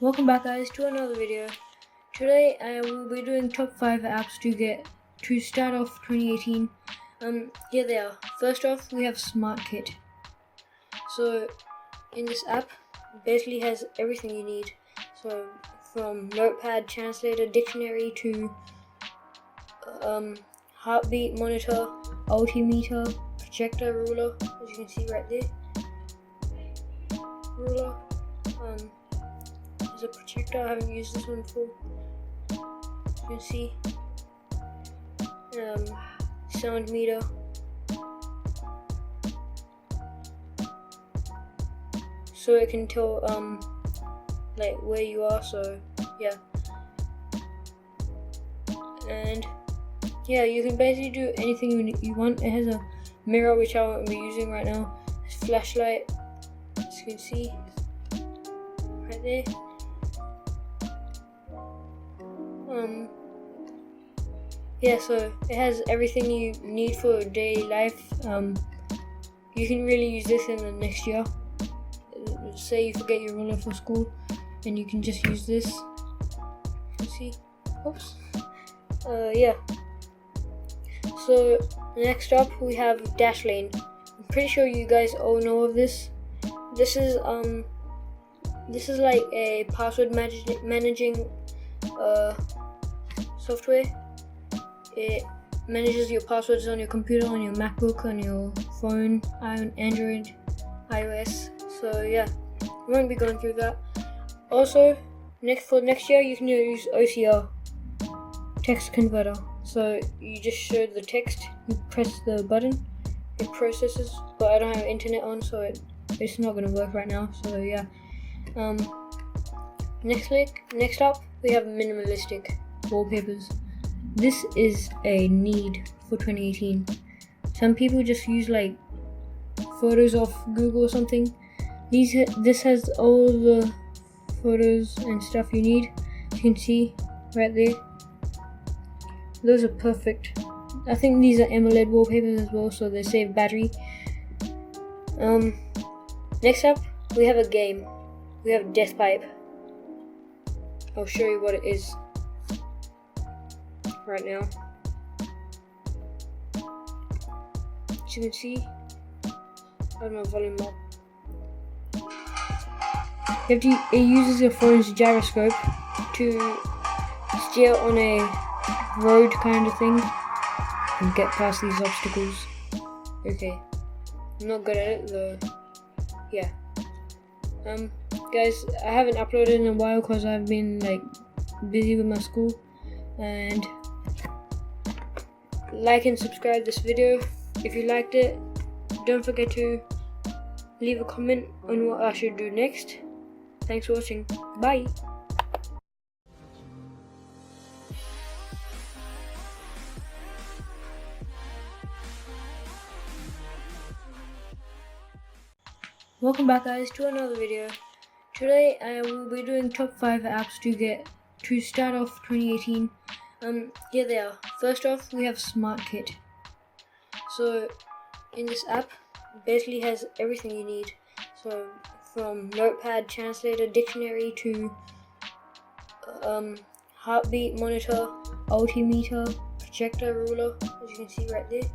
Welcome back, guys, to another video. Today I will be doing top 5 apps to start off 2018. Here they are. First off, we have SmartKit. So in this app, it basically has everything you need. So from notepad, translator, dictionary to heartbeat monitor, altimeter, projector, ruler, as you can see right there. Ruler. There's a projector. I haven't used this one before. You can see. Sound meter. So it can tell like where you are. So yeah. And yeah, you can basically do anything you want. It has a mirror, which I won't be using right now. It's flashlight, as you can see right there. Yeah, so it has everything you need for daily life. You can really use this in the next year. Say you forget your ruler for school, and you can just use this. You see? Oops. Yeah. So next up we have Dashlane. I'm pretty sure you guys all know of this. This is like a password managing software. It manages your passwords on your computer, on your MacBook, on your phone, on Android, iOS. So yeah, we won't be going through that. Also, for next year, you can use OCR, text converter. So you just show the text, you press the button, it processes. But I don't have internet on, so it's not gonna work right now. So yeah. Next up, we have minimalistic wallpapers. This is a need for 2018. Some people just use like photos off Google or something. This has all the photos and stuff you need. You can see right there. Those are perfect. I think these are AMOLED wallpapers as well, so they save battery. Next up, we have a game. We have Deathpipe. I'll show you what it is right now. As you can see, I have my volume up. It uses your phone's gyroscope to steer on a road kind of thing and get past these obstacles. Okay, I'm not good at it though. Yeah. Guys, I haven't uploaded in a while because I've been like busy with my school. And like and subscribe this video if you liked it. Don't forget to leave a comment on what I should do next. Thanks for watching. Bye. Welcome back, guys, to another video. Today I will be doing top 5 apps to start off 2018. Here they are. First off, we have SmartKit. So in this app, it basically has everything you need. So from notepad, translator, dictionary to heartbeat monitor, altimeter, projector, ruler, as you can see right there.